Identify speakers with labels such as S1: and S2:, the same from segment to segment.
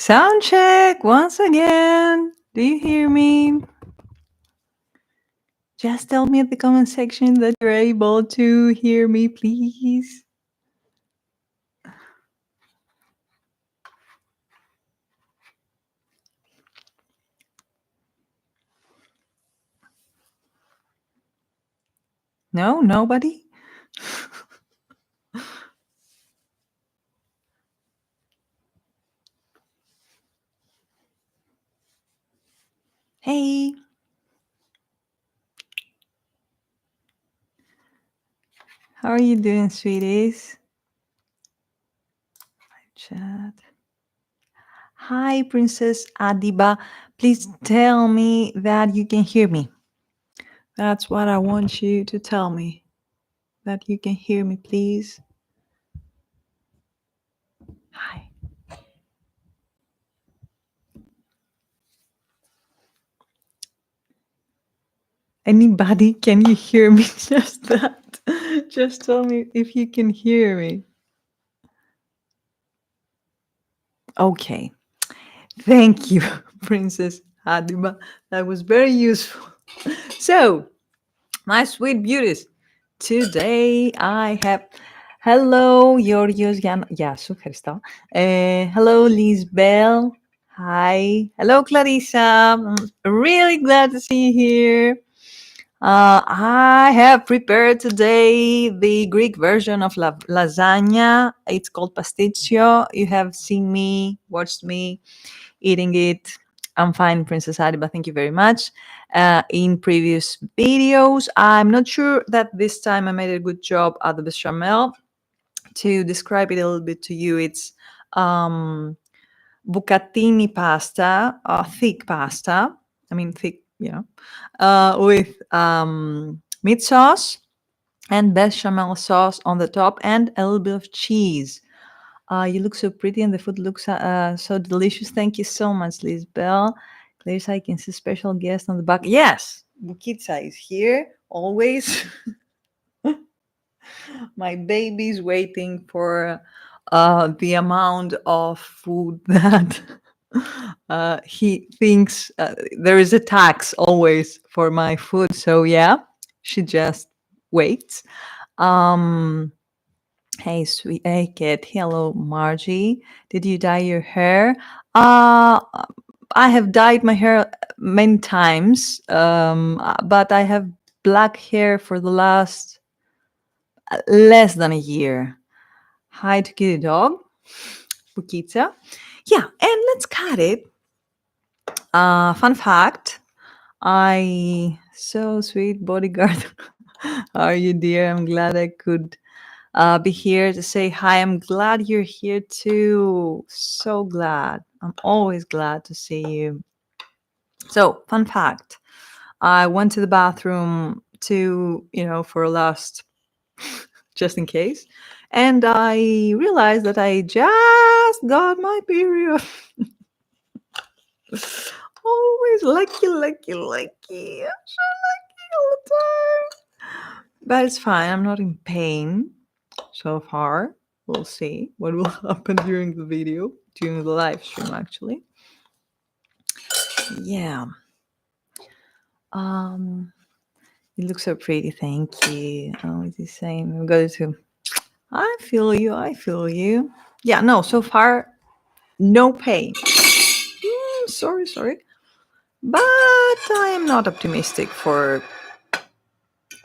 S1: Sound check once again. Do you hear me? Just tell me at the comment section that you're able to hear me, please. No, nobody? Hey. How are you doing, sweeties? Chat. Hi, Princess Adiba. Please tell me that you can hear me. That's what I want you to tell me. That you can hear me, please. Hi. Anybody, can you hear me? Just that. Just tell me if you can hear me. Okay. Thank you, Princess Hadima. That was very useful. So, my sweet beauties, today I have hello, Georgios Jan. Yeah, so hello, Lisbel. Hi. Hello, Clarissa. I'm really glad to see you here. I have prepared today the Greek version of lasagna. It's called Pastitsio. You have seen me, watched me eating it. I'm fine, Princess Adiba. Thank you very much. In previous videos, I'm not sure that this time I made a good job at the bechamel. To describe it a little bit to you, it's bucatini pasta, thick pasta. I mean, thick, with meat sauce and bechamel sauce on the top and a little bit of cheese. You look so pretty and the food looks so delicious. Thank you so much, Lisbel. Clarissa, I can see special guest on the back. Yes, Bukitsa is here always. My baby's waiting for the amount of food that he thinks there is a tax always for my food. So yeah, she just waits. Hey, sweet, hey, kid. Hello, Margie. Did you dye your hair? Uh, I have dyed my hair many times, but I have black hair for the last less than a year. Hi to Kitty Dog, Bukita. Yeah, and let's cut it. Fun fact, I so sweet bodyguard. How are you, dear? I'm glad I could be here to say hi. I'm glad you're here too. So glad. I'm always glad to see you. So, fun fact, I went to the bathroom for a last, just in case, and I realized that I just got my period. Always lucky, lucky, lucky. I'm so lucky all the time. But it's fine. I'm not in pain so far. We'll see what will happen during the video, during the live stream, actually. Yeah. You look so pretty. Thank you. Oh, it's the same. I'm going to. I feel you. I feel you. Yeah. No. So far, no pain. Sorry. But I am not optimistic for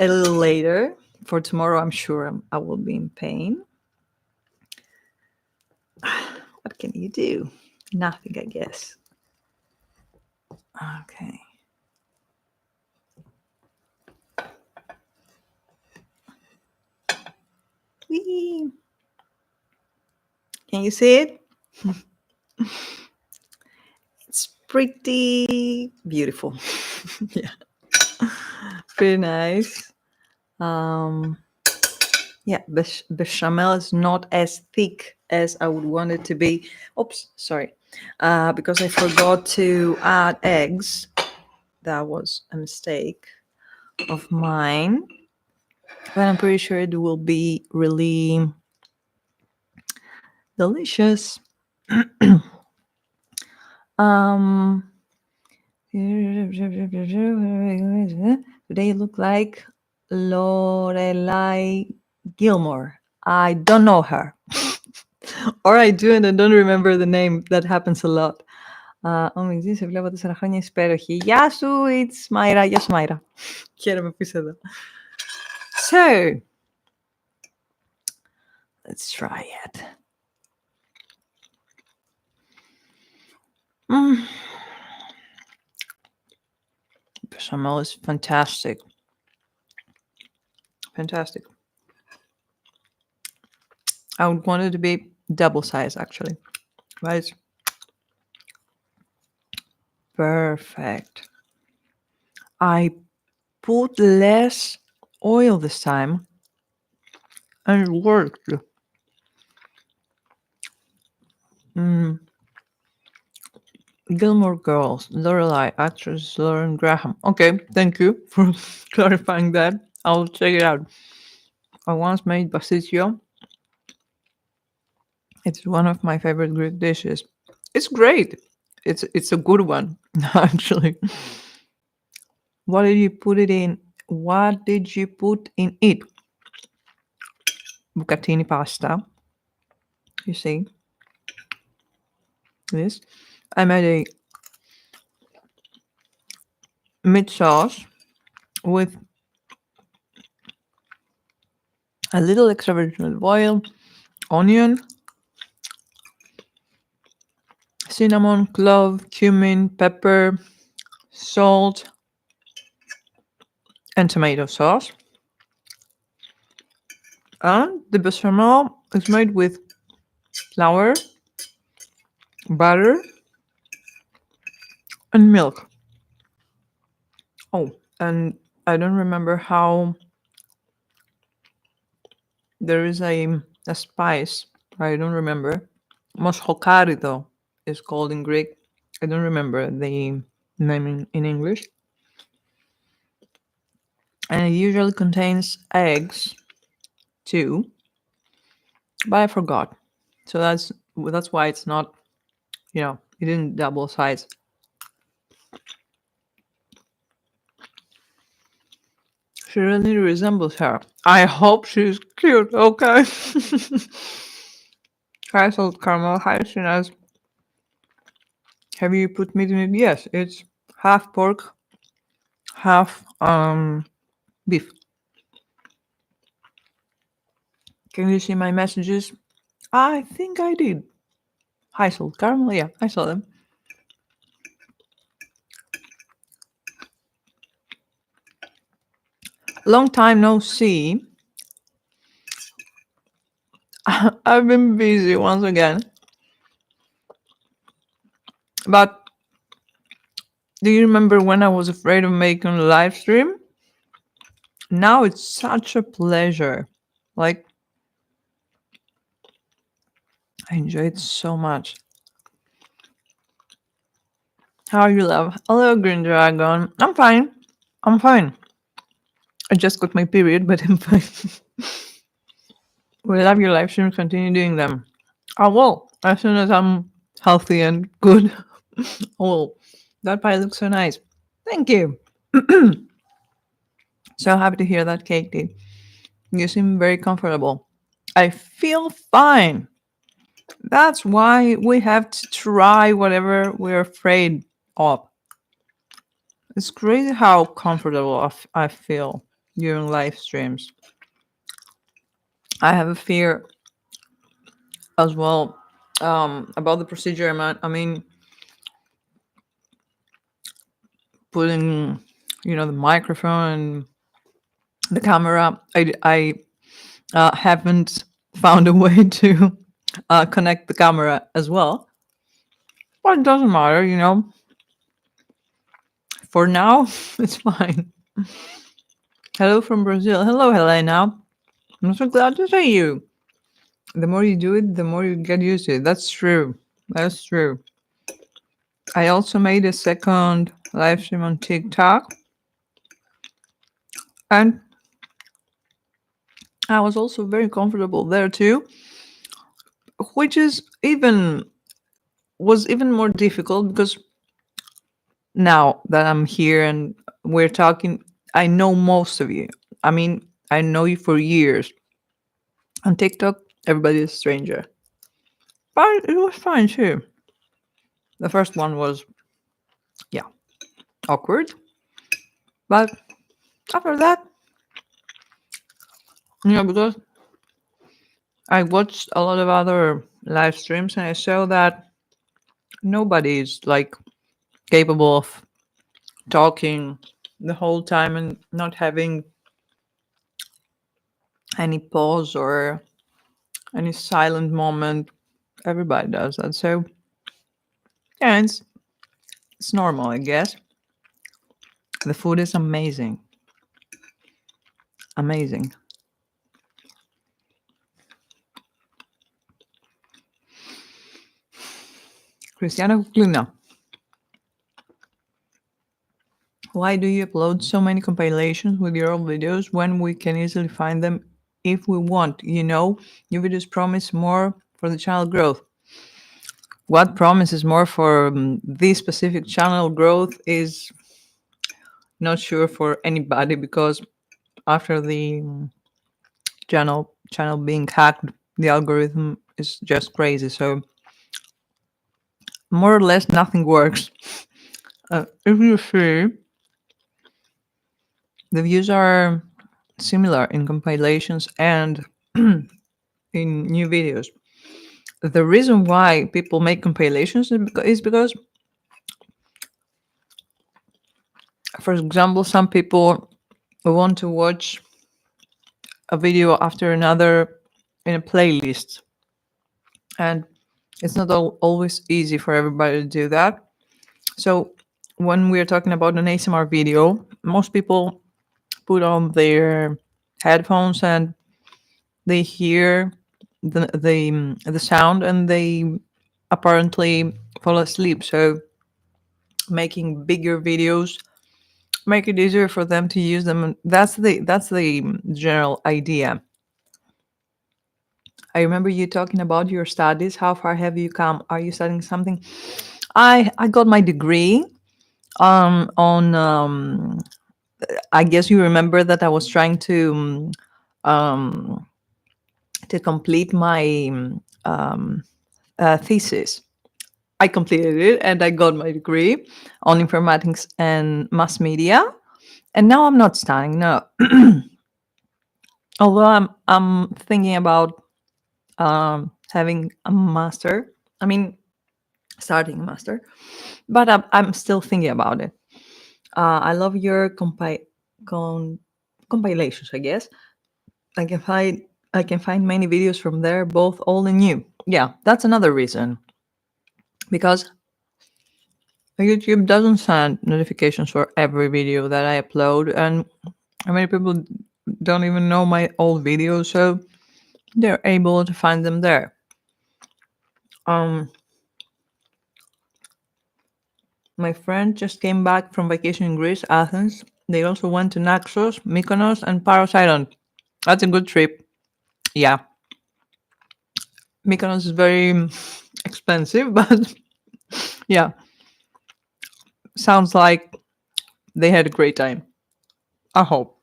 S1: a little later. For tomorrow, I'm sure I will be in pain. What can you do? Nothing, I guess. Okay. Whee! Can you see it? It's pretty beautiful. Yeah. Pretty nice. Yeah, bechamel is not as thick as I would want it to be. Oops, sorry. Because I forgot to add eggs. That was a mistake of mine. But I'm pretty sure it will be really delicious. Um, They look like Lorelai Gilmore. I don't know her. Or I do and I don't remember the name. That happens a lot. Σε βλέπω 4 χρόνια, είσαι υπέροχη. Γεια σου, it's Myra. Γεια σου, Myra. Χαίρομαι που είσαι εδώ. So, let's try it. Bechamel is fantastic. Fantastic. I would want it to be double size, actually. But it's perfect. I put less oil this time, and it worked. Gilmore Girls, Lorelai, actress Lauren Graham. Okay, thank you for clarifying that. I'll check it out. I once made Pastitsio. It's one of my favorite Greek dishes. It's great. It's a good one, actually. What did you put it in? What did you put in it? Bucatini pasta. You see this? I made a meat sauce with a little extra virgin olive oil, onion, cinnamon, clove, cumin, pepper, salt, and tomato sauce. And the bechamel is made with flour, butter, and milk. Oh, and I don't remember how there is a spice. I don't remember. Moschokari, though, is called in Greek. I don't remember the name in English. And it usually contains eggs too, but I forgot. So that's why it's not, it didn't double size. She really resembles her. I hope she's cute, okay? Hi, SaltedCaramel. Hi, Shinaz. Have you put meat in it? Yes, it's half pork, half beef. Can you see my messages? I think I did. Hi, SaltedCaramel. Yeah, I saw them. Long time no see. I've been busy once again. But do you remember when I was afraid of making a live stream? Now it's such a pleasure. Like, I enjoy it so much. How are you, love? Hello, Green Dragon. I'm fine. I'm fine. I just got my period, but I'm fine. We love your live streams. Continue doing them. I will. As soon as I'm healthy and good, I will. That pie looks so nice. Thank you. So happy to hear that, Katie. You seem very comfortable. I feel fine. That's why we have to try whatever we're afraid of. It's crazy how comfortable I feel during live streams. I have a fear as well about the procedure. I mean, putting, the microphone and the camera. I haven't found a way to connect the camera as well. But it doesn't matter. For now, it's fine. Hello from Brazil. Hello, Helena. I'm so glad to see you. The more you do it, the more you get used to it. That's true. That's true. I also made a second live stream on TikTok. And I was also very comfortable there too. Which is even was even more difficult because now that I'm here and we're talking, I know most of you. I mean, I know you for years. On TikTok, everybody is a stranger. But it was fine too. The first one was, yeah, awkward. But after that, because I watched a lot of other live streams and I saw that nobody is like capable of talking the whole time and not having any pause or any silent moment. Everybody does that. So yeah, it's normal, I guess. The food is amazing. Amazing. Cristiano Cuclina, why do you upload so many compilations with your old videos when we can easily find them if we want? You know, your videos promise more for the channel growth. What promises more for this specific channel growth is not sure for anybody because after the channel being hacked, the algorithm is just crazy. So more or less nothing works. If you see, the views are similar in compilations and in new videos. The reason why people make compilations is because, for example, some people want to watch a video after another in a playlist, and it's not always easy for everybody to do that. So when we're talking about an ASMR video, most people put on their headphones and they hear the sound and they apparently fall asleep. So making bigger videos make it easier for them to use them. And that's the general idea. I remember you talking about your studies. How far have you come? Are you studying something? I got my degree on I guess you remember that I was trying um, to complete my thesis. I completed it and I got my degree on informatics and mass media. And now I'm not studying. No, although I'm thinking about having a master. I mean, starting a master, but I'm still thinking about it. I love your compilations. I guess I can find I can find many videos from there, both old and new. Yeah, that's another reason because YouTube doesn't send notifications for every video that I upload, and many people don't even know my old videos, so they're able to find them there. Um, my friend just came back from vacation in Greece, Athens. They also went to Naxos, Mykonos, and Paros Island. That's a good trip. Yeah, Mykonos is very expensive, but yeah, sounds like they had a great time. I hope.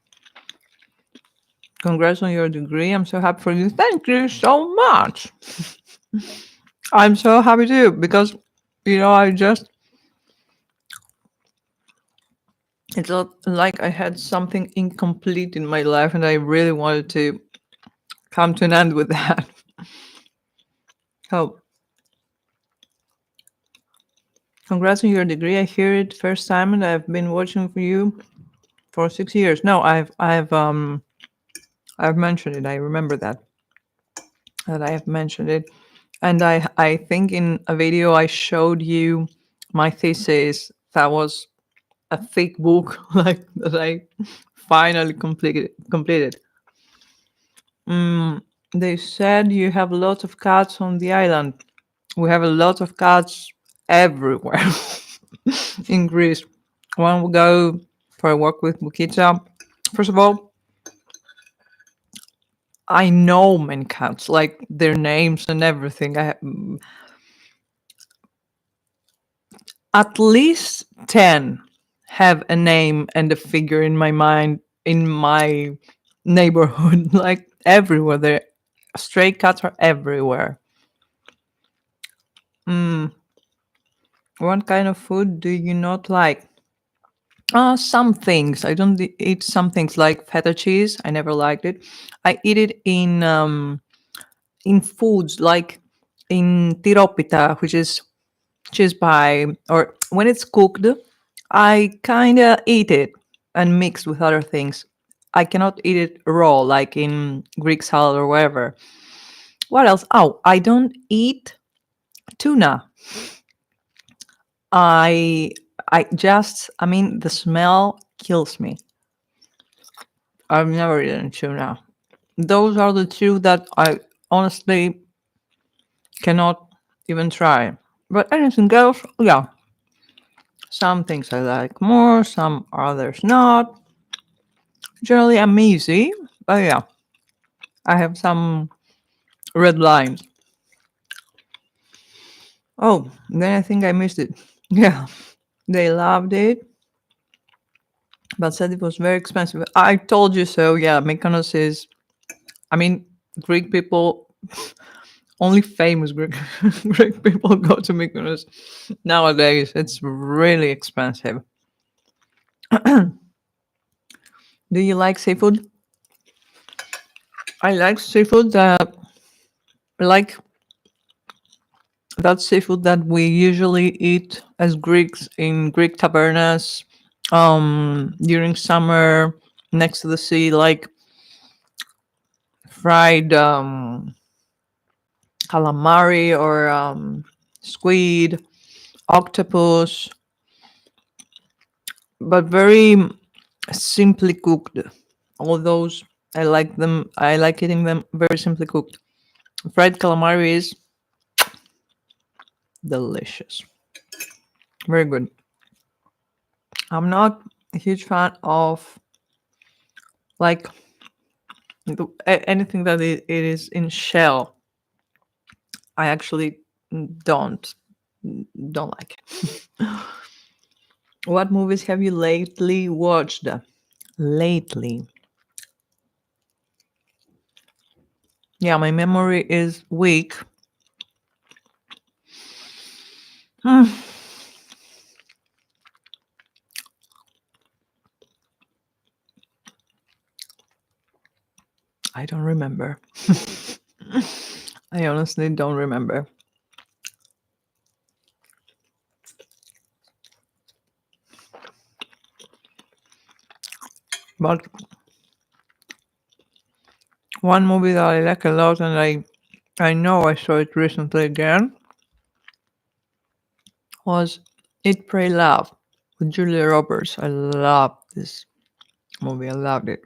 S1: Congrats on your degree. I'm so happy for you. Thank you so much. I'm so happy too because, I just, it's not like I had something incomplete in my life and I really wanted to come to an end with that. So, congrats on your degree. I hear it first time and I've been watching for you for 6 years. No, I've mentioned it. I remember that I have mentioned it. And I think in a video I showed you my thesis that was a thick book like that I finally completed. They said you have lots of cats on the island. We have a lot of cats everywhere in Greece. When we go for a walk with Bukita, first of all, I know many cats, like their names and everything. At least 10 have a name and a figure in my mind in my neighborhood, like everywhere. There, stray cats are everywhere. Mm, what kind of food do you not like? Some things. I don't eat some things like feta cheese. I never liked it. I eat it in foods like in tiropita, which is cheese pie, or when it's cooked, I kind of eat it and mix with other things. I cannot eat it raw, like in Greek salad or whatever. What else? Oh, I don't eat tuna. I I mean, the smell kills me. I've never eaten tuna. Those are the two that I honestly cannot even try. But anything else, yeah. Some things I like more, some others not. Generally, I'm easy, but yeah, I have some red lines. Oh, then I think I missed it. Yeah, they loved it, but said it was very expensive. I told you so. Yeah, Mykonos is. I mean, Greek people. Only famous Greek Greek people go to Mykonos nowadays. It's really expensive. Do you like seafood? I like seafood that like that seafood that we usually eat as Greeks in Greek tavernas during summer next to the sea, like fried calamari or squid, octopus, but very simply cooked. All those I like them. I like eating them very simply cooked. Fried calamari is delicious. Very good. I'm not a huge fan of like anything that it is in shell. I actually don't don't like it. What movies have you lately watched? Lately, yeah, my memory is weak. I don't remember. I honestly don't remember. But one movie that I like a lot, and I know I saw it recently again, was Eat, Pray, Love with Julia Roberts. I love this movie. I loved it.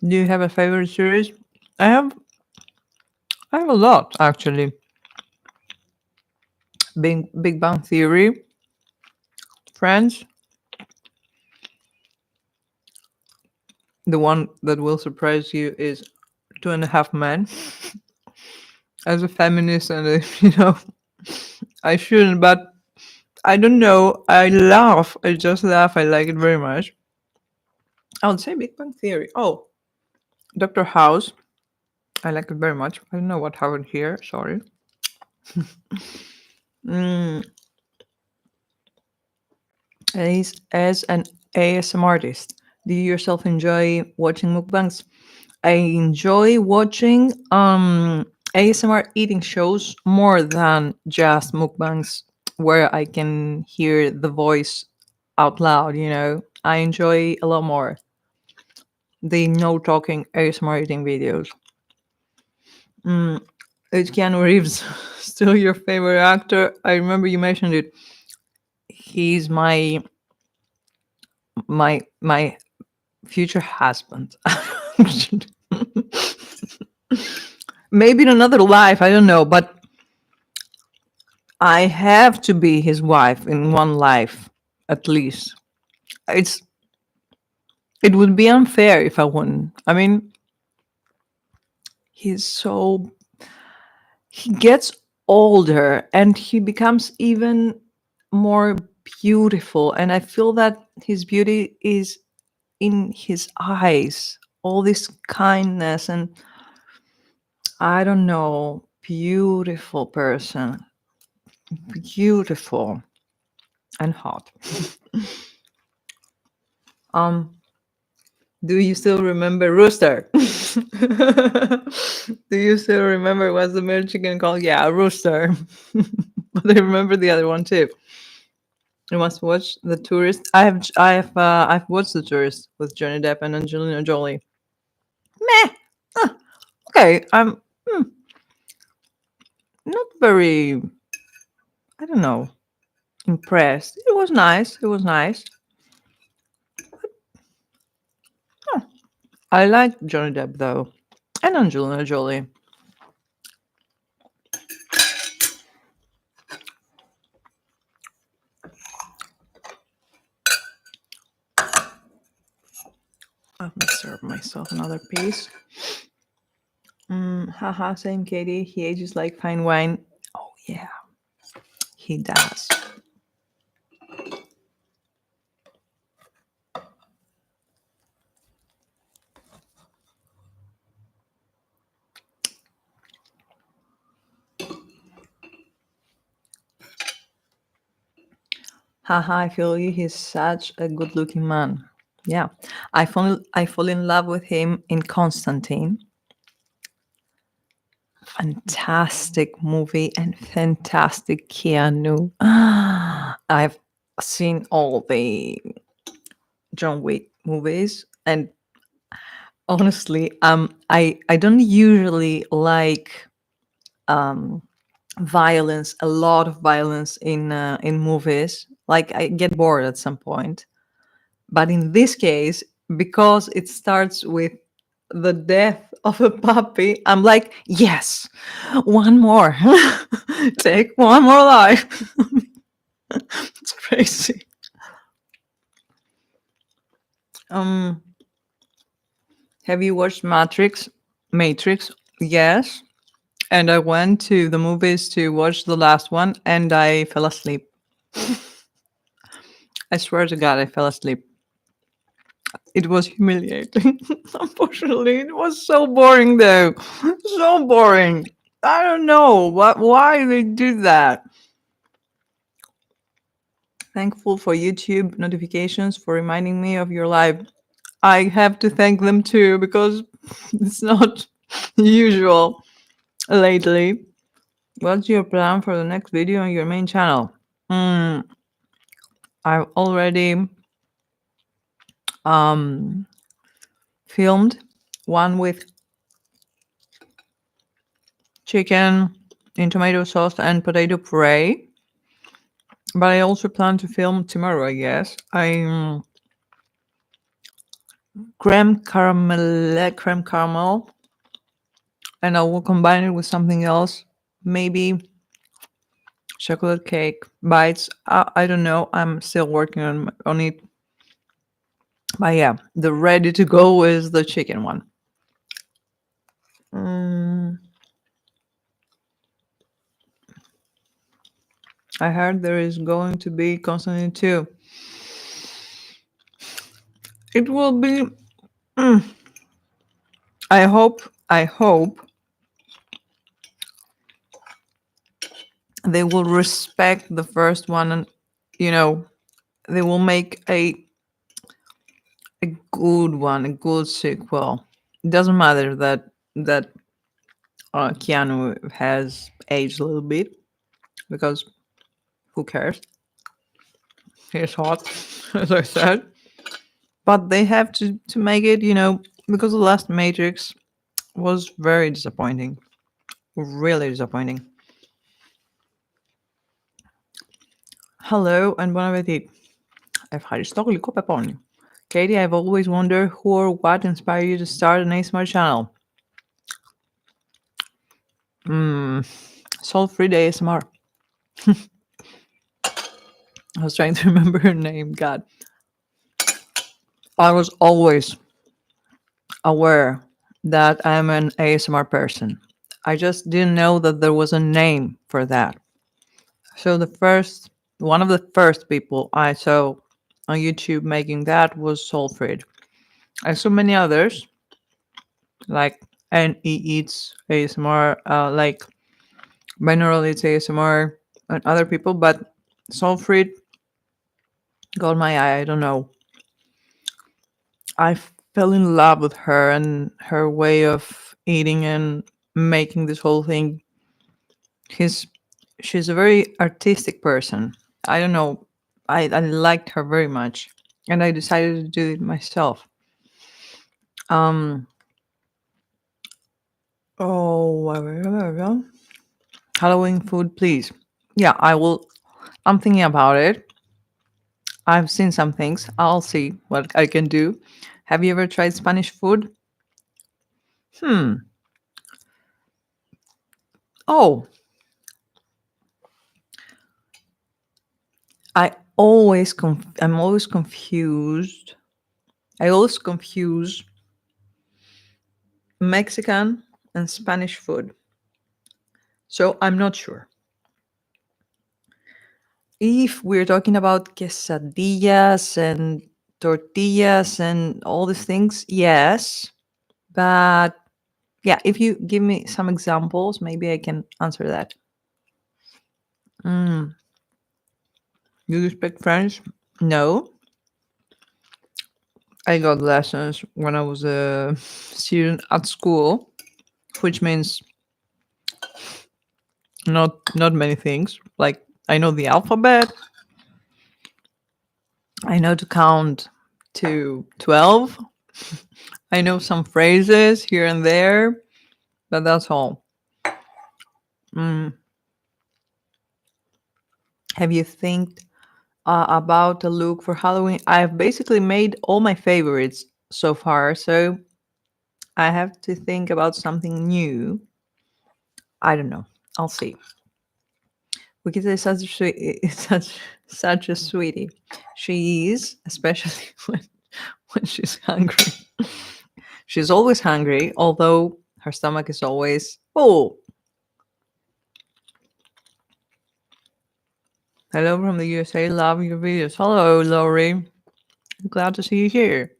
S1: Do you have a favorite series? I have I have a lot actually. Big Bang Theory, Friends, the one that will surprise you is Two and a Half Men. As a feminist, and I shouldn't, but I don't know. I laugh. I just laugh. I like it very much. I would say Big Bang Theory. Oh, Doctor House. I like it very much. I don't know what happened here. Sorry. Mm, as an ASM artist, do you yourself enjoy watching mukbangs? I enjoy watching ASMR eating shows more than just mukbangs where I can hear the voice out loud, I enjoy a lot more the no talking ASMR eating videos. Is Keanu Reeves still your favorite actor? I remember you mentioned it. He's my future husband. Maybe in another life, I don't know, but I have to be his wife in one life, at least. It's it would be unfair if I wouldn't. I mean, he's so he gets older and he becomes even more beautiful. And I feel that his beauty is in his eyes, all this kindness, and I don't know, beautiful person, beautiful and hot. um do you still remember Rooster? Do you still remember what's the male chicken called? Yeah, Rooster. But I remember the other one too. You must watch The Tourist. I've watched The Tourist with Johnny Depp and Angelina Jolie. Meh. Ah, okay, I'm not very. I don't know. Impressed. It was nice. It was nice. Huh. I like Johnny Depp though, and Angelina Jolie. Let me serve myself another piece. Haha, same Katie. He ages like fine wine. Oh yeah, he does. Haha, I feel you. He's such a good-looking man. Yeah, I fall in love with him in Constantine. Fantastic movie and fantastic Keanu. I've seen all the John Wick movies, and honestly, I don't usually like um violence, a lot of violence in movies. Like I get bored at some point. But in this case, because it starts with the death of a puppy, I'm like, yes, one more. Take one more life. It's crazy. Um, have you watched Matrix? Matrix, yes. And I went to the movies to watch the last one and I fell asleep. I swear to God, I fell asleep. It was humiliating. Unfortunately, it was so boring though. So boring. I don't know why they did that. Thankful for YouTube notifications for reminding me of your live. I have to thank them too because it's not usual lately. What's your plan for the next video on your main channel? I've already um, filmed one with chicken in tomato sauce and potato puree. But I also plan to film tomorrow, I guess. I creme caramel, and I will combine it with something else. Maybe chocolate cake bites. I don't know. I'm still working on it. But yeah, the ready to go is the chicken one. I heard there is going to be Constantine 2. It will be. I hope they will respect the first one, and you know they will make a good one, a good sequel. It doesn't matter that Keanu has aged a little bit because who cares? He's hot, as I said. But they have to make it, because the last Matrix was very disappointing, really disappointing. Hello and bon appetit. Ευχαριστώ γλυκό πεπόνι. Katie, I've always wondered who or what inspired you to start an ASMR channel. Salt-free ASMR. I was trying to remember her name. God. I was always aware that I'm an ASMR person. I just didn't know that there was a name for that. So one of the first people I saw on YouTube making that was Soulfried. I saw many others, like N.E. Eats ASMR, like Binaural Eats ASMR, and other people, but Soulfried got my eye. I don't know. I fell in love with her and her way of eating and making this whole thing. He's she's a very artistic person. I don't know. I liked her very much, and I decided to do it myself. Um. Oh, Halloween food, please. Yeah, I will. I'm thinking about it. I've seen some things. I'll see what I can do. Have you ever tried Spanish food? Hmm. Oh, I'm always confused. I always confuse Mexican and Spanish food. So I'm not sure. If we're talking about quesadillas and tortillas and all these things, yes. But yeah, if you give me some examples, maybe I can answer that. Mm. Do you speak French? No. I got lessons when I was a student at school, which means not many things. Like I know the alphabet, I know to count to 12. I know some phrases here and there, but that's all. Mm. Have you think about a look for Halloween? I've basically made all my favorites so far, so I have to think about something new. I don't know. I'll see. Because is such a such a sweetie. She is, especially when she's hungry. She's always hungry, although her stomach is always full. Hello from the USA. Love your videos. Hello, Lori. Glad to see you here.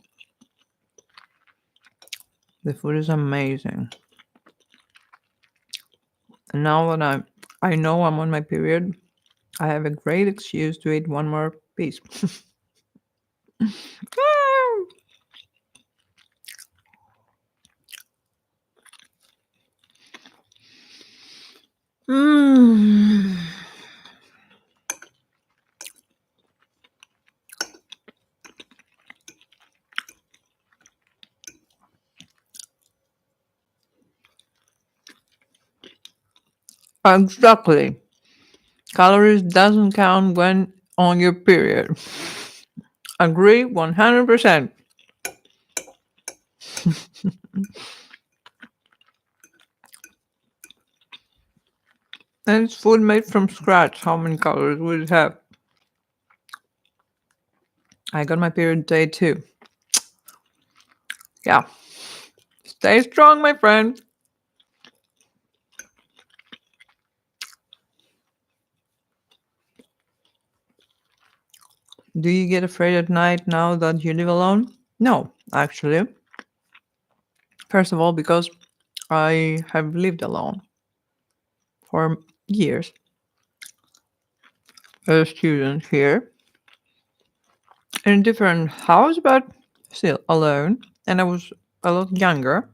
S1: The food is amazing. And now that I know I'm on my period, I have a great excuse to eat one more piece. Mm. Exactly. Calories doesn't count when on your period. Agree 100%. And it's food made from scratch. How many calories would it have? I got my period day too. Yeah. Stay strong, my friend. Do you get afraid at night now that you live alone? No, actually. First of all, because I have lived alone for years as a student here in a different house, but still alone. And I was a lot younger.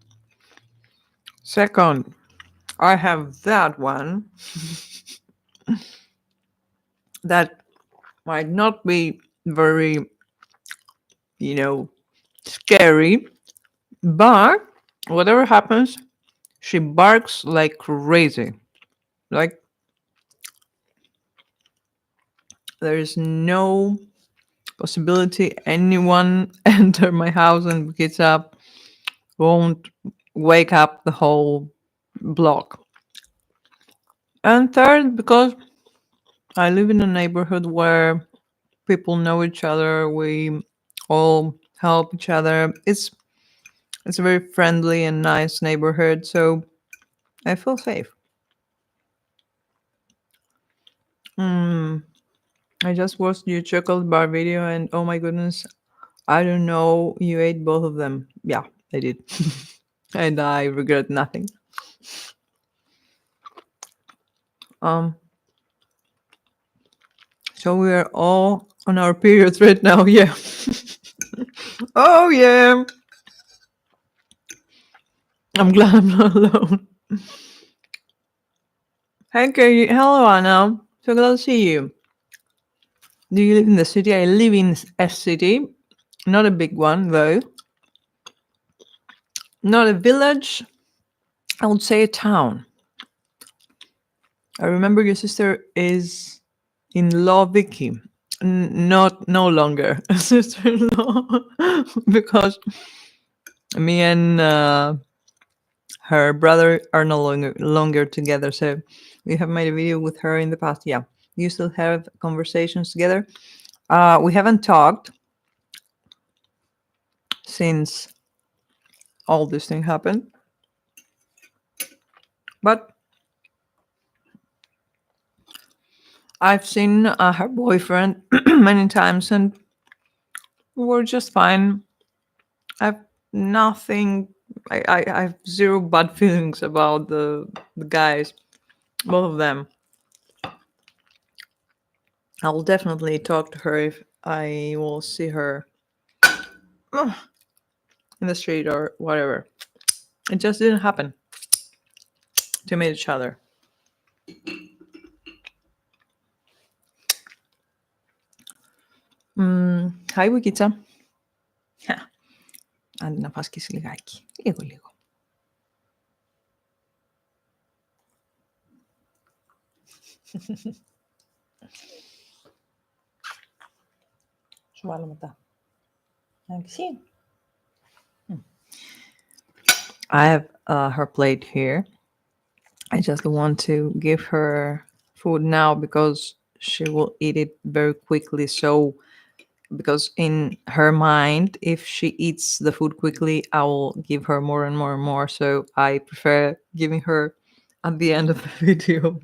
S1: Second, I have that one that might not be very, you know, scary, but whatever happens, she barks like crazy. Like there is no possibility anyone enter my house and gets up won't wake up the whole block. And third, because I live in a neighborhood where people know each other, we all help each other. It's a very friendly and nice neighborhood, so I feel safe. Mm, I just watched your chocolate bar video and oh my goodness, I don't know, you ate both of them. Yeah, I did. And I regret nothing. Um, so we are all on our periods right now. Yeah. Oh yeah. I'm glad I'm not alone. Hey, Katie. Hello, Anna. So glad to see you. Do you live in the city? I live in a city, not a big one though. Not a village. I would say a town. I remember your sister is in law Vicky. Not no longer a sister-in-law because me and her brother are no longer together. So we have made a video with her in the past. Yeah, you still have conversations together. We haven't talked since all this thing happened, but I've seen her boyfriend many times, and we're just fine. I've nothing. I have zero bad feelings about the guys, both of them. I will definitely talk to her if I will see her in the street or whatever. It just didn't happen to meet each other. Hi, Wikitsa. Άντε να φας και εσύ λιγάκι. Λίγο. Σου βάλω μετά. Εντάξει. I have her plate here. I just want to give her food now because she will eat it very quickly. So, because in her mind, if she eats the food quickly, I will give her more and more and more. So, I prefer giving her at the end of the video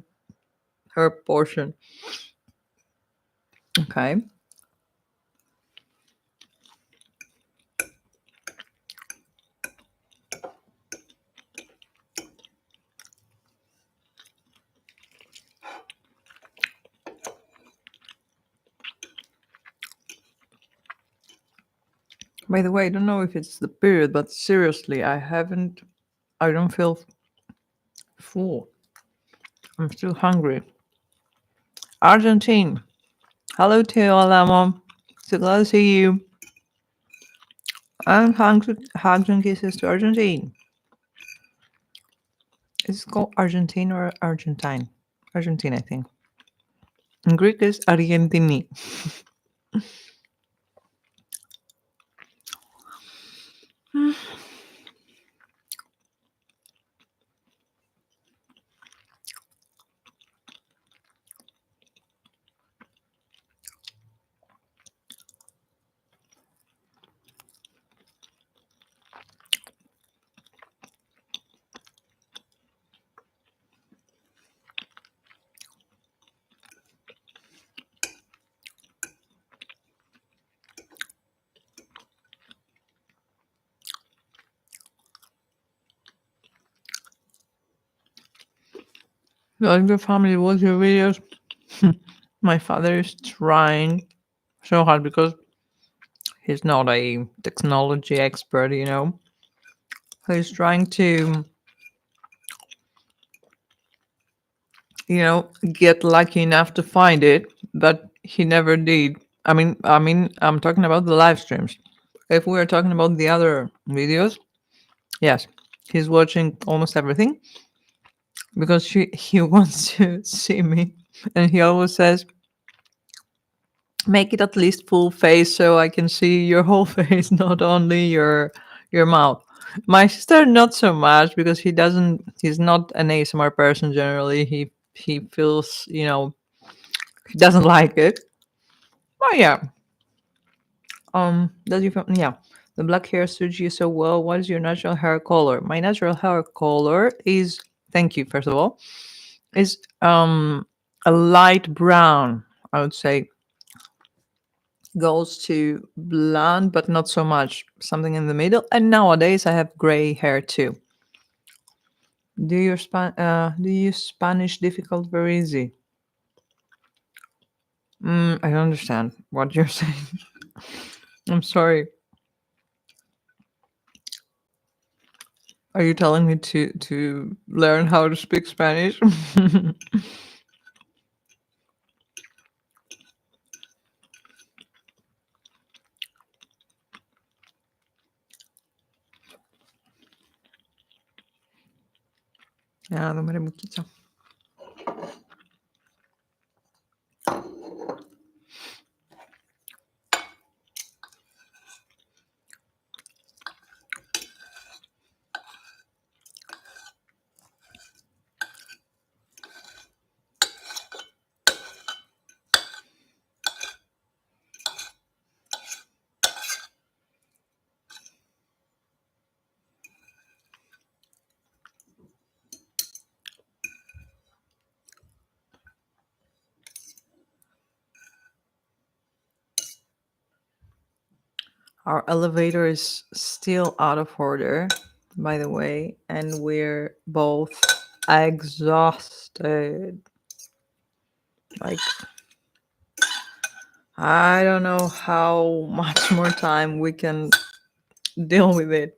S1: her portion. Okay. By the way, I don't know if it's the period, but seriously, I don't feel full. I'm still hungry. Argentine. Hello to you, Alamo. So glad to see you. And hugs and kisses to Argentine. Is it called Argentine or Argentine? Argentine, I think. In Greek, it's Argentini. Like the family watch your videos. My father is trying so hard because he's not a technology expert. He's trying to, get lucky enough to find it, but he never did. I'm talking about the live streams. If we are talking about the other videos, yes, he's watching almost everything because he wants to see me, and he always says, "Make it at least full face so I can see your whole face, not only your mouth." My sister, not so much because he's not an ASMR person generally. He feels, he doesn't like it. Oh yeah. Does you yeah. The black hair suits you so well. What is your natural hair color? My natural hair color is thank you, first of all, is a light brown, I would say. Goes to blonde, but not so much. Something in the middle. And nowadays I have gray hair too. Do you Spanish difficult or easy? I don't understand what you're saying. I'm sorry. Are you telling me to learn how to speak Spanish? Ya, δούμε ρε Μουκίτσα. Our elevator is still out of order, by the way, and we're both exhausted. Like, I don't know how much more time we can deal with it.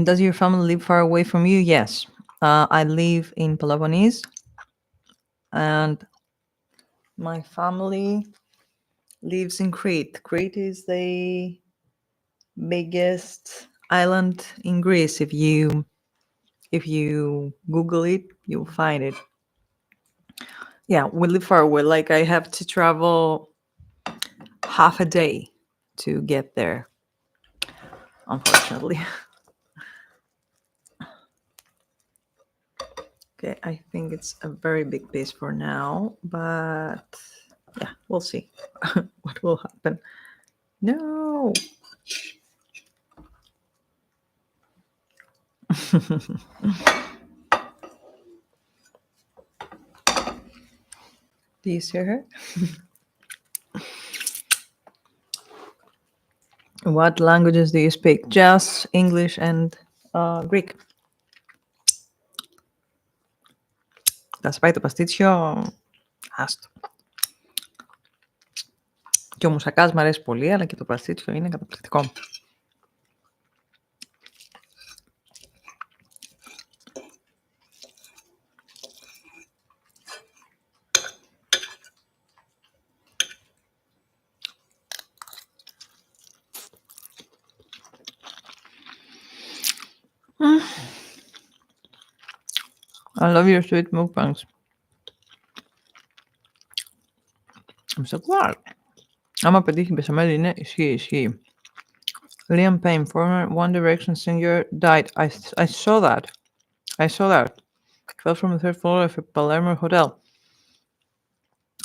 S1: Does your family live far away from you? Yes. I live in Peloponnese, and my family lives in Crete. Crete is the biggest island in Greece. If you Google it, you'll find it. Yeah, we live far away. Like I have to travel half a day to get there, unfortunately. Okay, I think it's a very big piece for now, but yeah, we'll see what will happen. No. Do you see her? What languages do you speak? Just English and Greek. Θα σε πάει το παστίτσιο. Άστο. Και ο μουσακάς μου αρέσει πολύ, αλλά και το παστίτσιο είναι καταπληκτικό. I love your sweet mukbangs. I'm so glad. Άμα πετύχει μπεσαμέλ είναι ισχύει. Liam Payne, former One Direction singer, died. I saw that. Fell from the third floor of a Palermo hotel.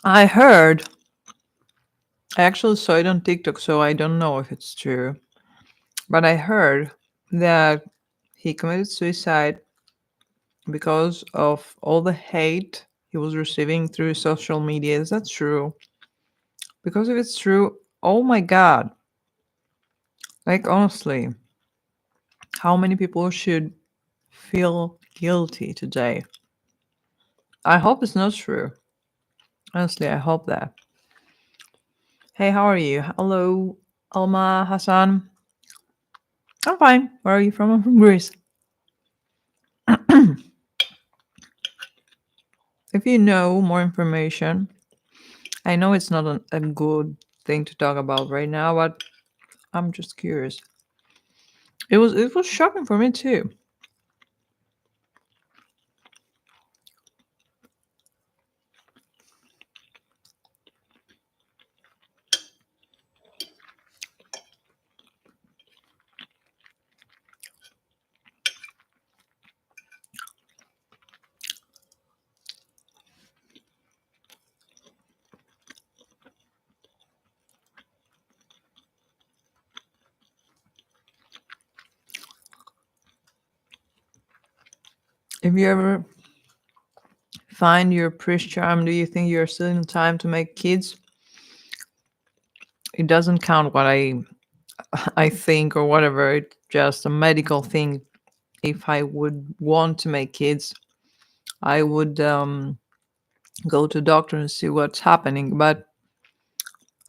S1: I heard. I actually saw it on TikTok, so I don't know if it's true. But I heard that he committed suicide because of all the hate he was receiving through social media. Is that true? Because if it's true, oh my god. Like, honestly, how many people should feel guilty today? I hope it's not true. Honestly, I hope that. Hey, how are you? Hello, Alma Hassan. I'm fine. Where are you from? I'm from Greece. If you know more information, I know it's not a good thing to talk about right now, but I'm just curious. It was shocking for me too. If you ever find your Prince Charm, do you think you're still in time to make kids? It doesn't count what I think or whatever. It's just a medical thing. If I would want to make kids, I would go to doctor and see what's happening. But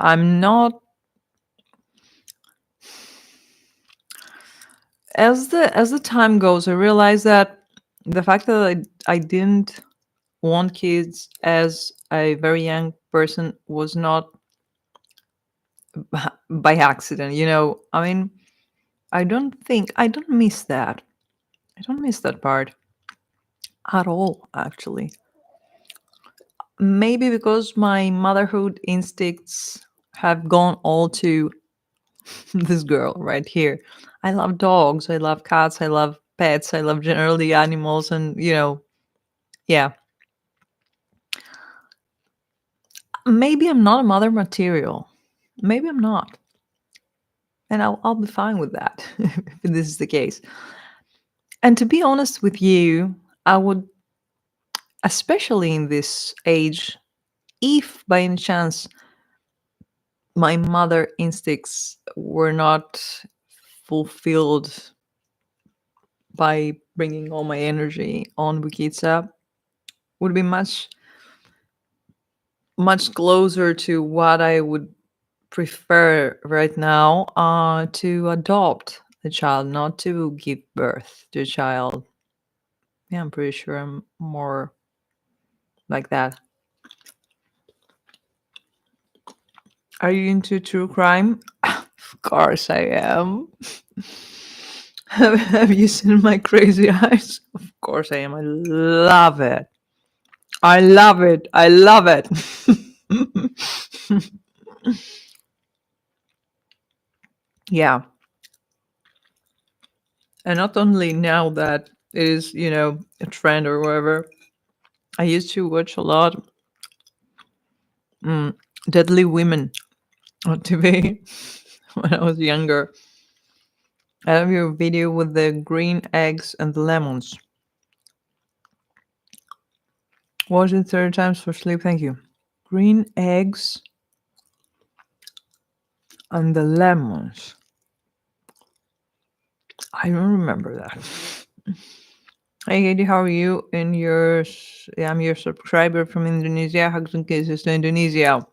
S1: I'm not. As the time goes, I realize that the fact that I didn't want kids as a very young person was not by accident. I mean, I don't miss that. I don't miss that part at all, actually. Maybe because my motherhood instincts have gone all to this girl right here. I love dogs, I love cats, I love pets, I love generally animals, and yeah. Maybe I'm not a mother material. Maybe I'm not. And I'll be fine with that if this is the case. And to be honest with you, I would, especially in this age, if by any chance my mother instincts were not fulfilled by bringing all my energy on Wikitsa, would be much closer to what I would prefer right now, to adopt a child, not to give birth to a child. Yeah, I'm pretty sure I'm more like that. Are you into true crime? Of course I am. Have you seen my crazy eyes? Of course I am. I love it. I love it. I love it. Yeah. And not only now that it is, a trend or whatever, I used to watch a lot Deadly Women on TV when I was younger. I have your video with the green eggs and the lemons. Watch it 30 times for sleep. Thank you. Green eggs and the lemons. I don't remember that. Hey Katie, how are you? Yeah, I'm your subscriber from Indonesia. Hugs and kisses to Indonesia.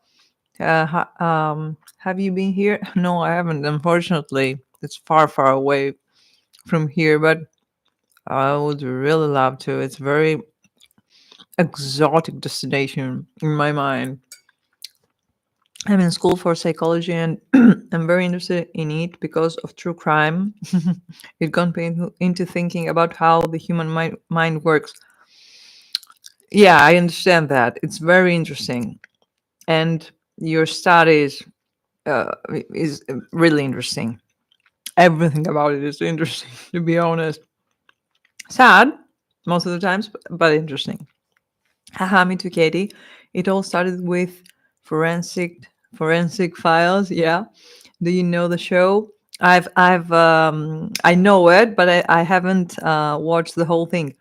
S1: Have you been here? No, I haven't. Unfortunately, it's far, far away from here, but I would really love to. It's very exotic destination in my mind. I'm in school for psychology and I'm very interested in it because of true crime. It got me into thinking about how the human mind works. Yeah, I understand that. It's very interesting. And your studies is really interesting. Everything about it is interesting, to be honest. Sad most of the times, but interesting. Haha, me too, Katie. It all started with forensic files. Yeah. Do you know the show? I know it, but I haven't watched the whole thing.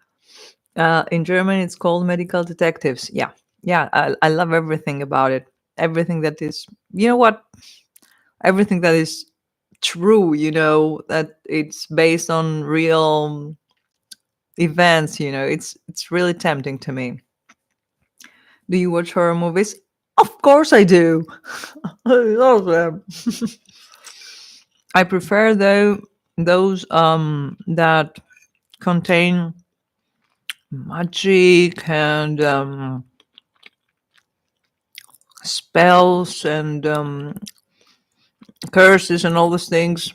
S1: In German, it's called Medical Detectives. Yeah, yeah. I love everything about it. Everything that is, you know what? Everything that is true. That it's based on real events. It's really tempting to me. Do you watch horror movies? Of course I do. I love them. I prefer though those that contain magic and spells and curses and all those things.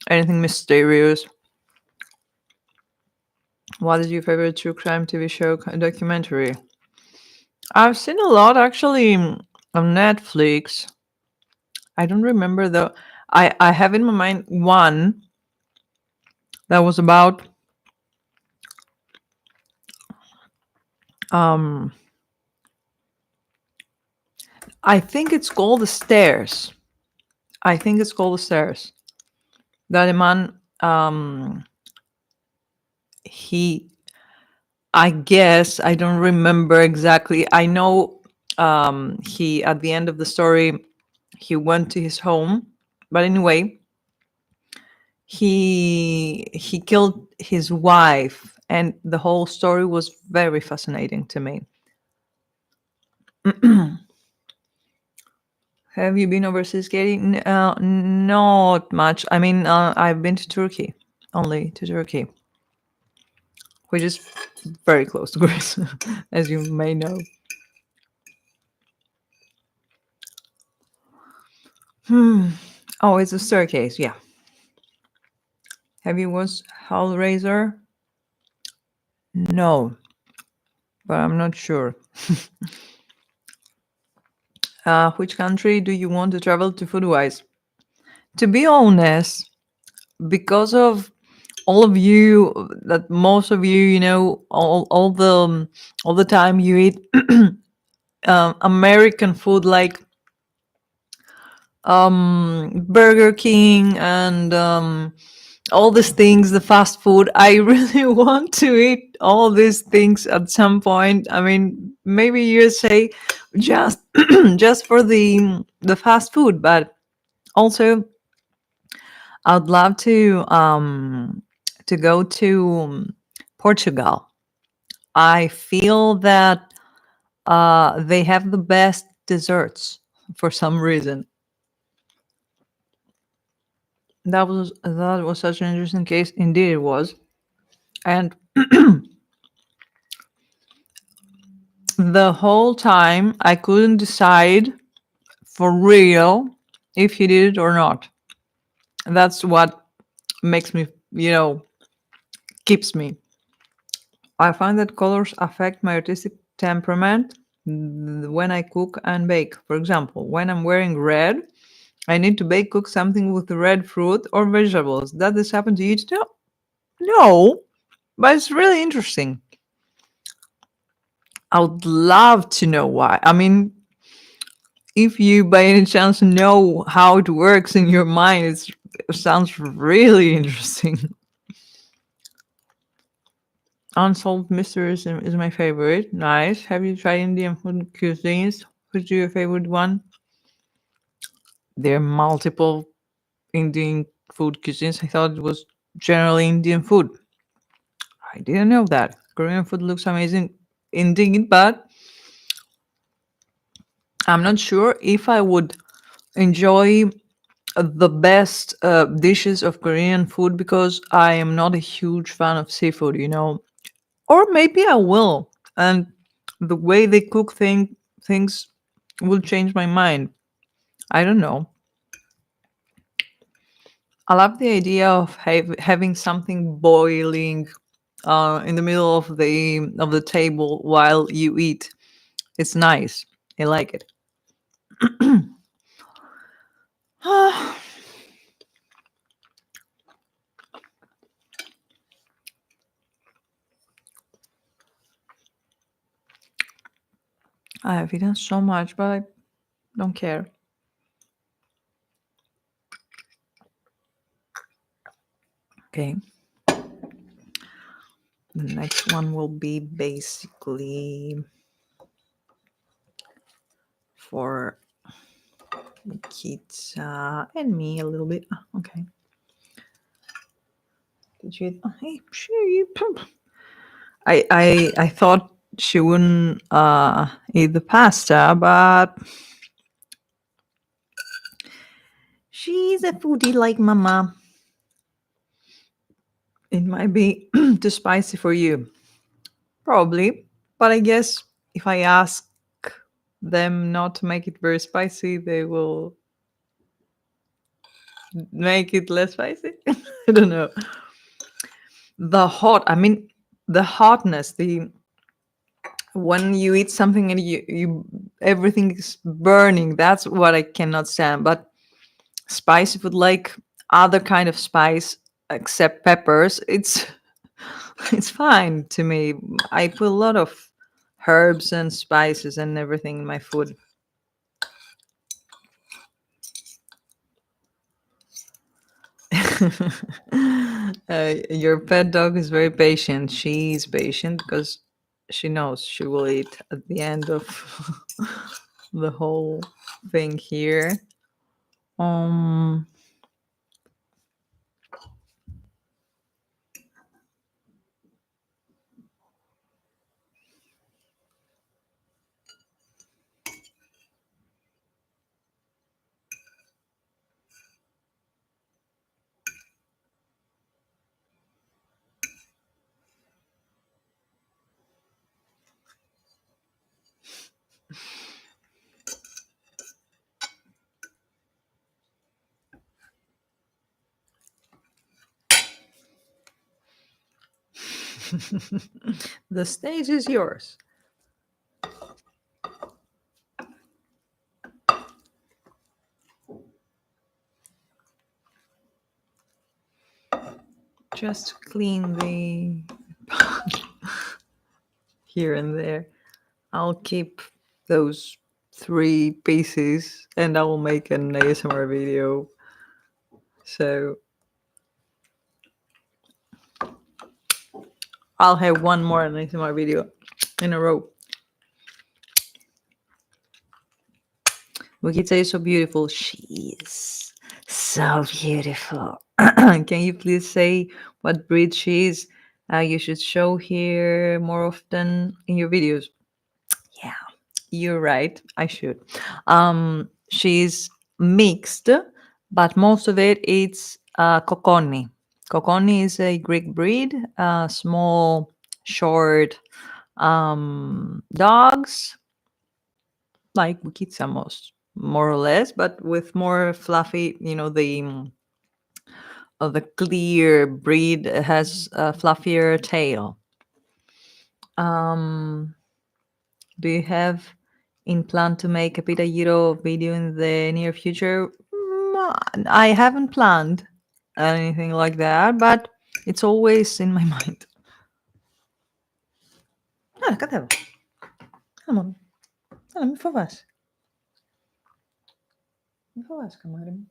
S1: Anything mysterious. What is your favorite true crime TV show documentary? I've seen a lot actually on Netflix. I don't remember though. I have in my mind one that was about um I think it's called The Stairs. I think it's called The Stairs. That a man he I guess I don't remember exactly. I know he at the end of the story he went to his home, but anyway, he killed his wife, and the whole story was very fascinating to me. Have you been overseas, Katie? Not much. I mean, I've been to Turkey, only to Turkey, which is very close to Greece, as you may know. Oh, it's a staircase. Yeah. Have you watched Hellraiser? No, but I'm not sure. Which country do you want to travel to food-wise? To be honest, because of all of you, that most of you, all the time you eat American food like Burger King and all these things, the fast food. I really want to eat all these things at some point. I mean, maybe you say just just for the fast food, but also I'd love to go to Portugal. I feel that they have the best desserts for some reason. That was such an interesting case. Indeed, it was. And the whole time, I couldn't decide for real if he did it or not. That's what makes me, keeps me. I find that colors affect my artistic temperament when I cook and bake. For example, when I'm wearing red, I need to cook something with red fruit or vegetables. Does this happen to you too? No, but it's really interesting. I would love to know why. I mean, if you by any chance know how it works in your mind, it sounds really interesting. Unsolved Mysteries is my favorite. Nice. Have you tried Indian food cuisines? Who's your favorite one? There are multiple Indian food cuisines. I thought it was generally Indian food. I didn't know that. Korean food looks amazing indeed, but I'm not sure if I would enjoy the best dishes of Korean food because I am not a huge fan of seafood. Or maybe I will. And the way they cook things will change my mind. I don't know. I love the idea of having something boiling in the middle of the table while you eat. It's nice. I like it. I have eaten so much, but I don't care. Okay. The next one will be basically for the kids and me a little bit. Okay. Did you? Hey, sure you. I thought she wouldn't eat the pasta, but she's a foodie like mama. It might be too spicy for you, probably. But I guess if I ask them not to make it very spicy, they will make it less spicy. I don't know. The hotness, the when you eat something and you everything is burning, that's what I cannot stand. But spicy food, like other kind of spice except peppers, it's it's fine to me. I put a lot of herbs and spices and everything in my food. Your pet dog is very patient. She's patient because she knows she will eat at the end of the whole thing here. Um, the stage is yours. Just clean the here and there. I'll keep those 3 pieces and I will make an ASMR video. So I'll have one more ASMR video in a row. Mukita is so beautiful. She is so beautiful. Can you please say what breed she is? You should show here more often in your videos. Yeah, you're right. I should. She's mixed, but most of it it's Kokoni. Kokoni is a Greek breed, small, short dogs, like Bukitsa most, more or less, but with more fluffy. The clear breed has a fluffier tail. Um, do you have in plan to make a Pitayiro video in the near future? I haven't planned anything like that, but it's always in my mind. Ah, κατέβα. Έλα μόνο. Έλα, μη φοβάσαι. Μη φοβάσαι, καμάρι μου.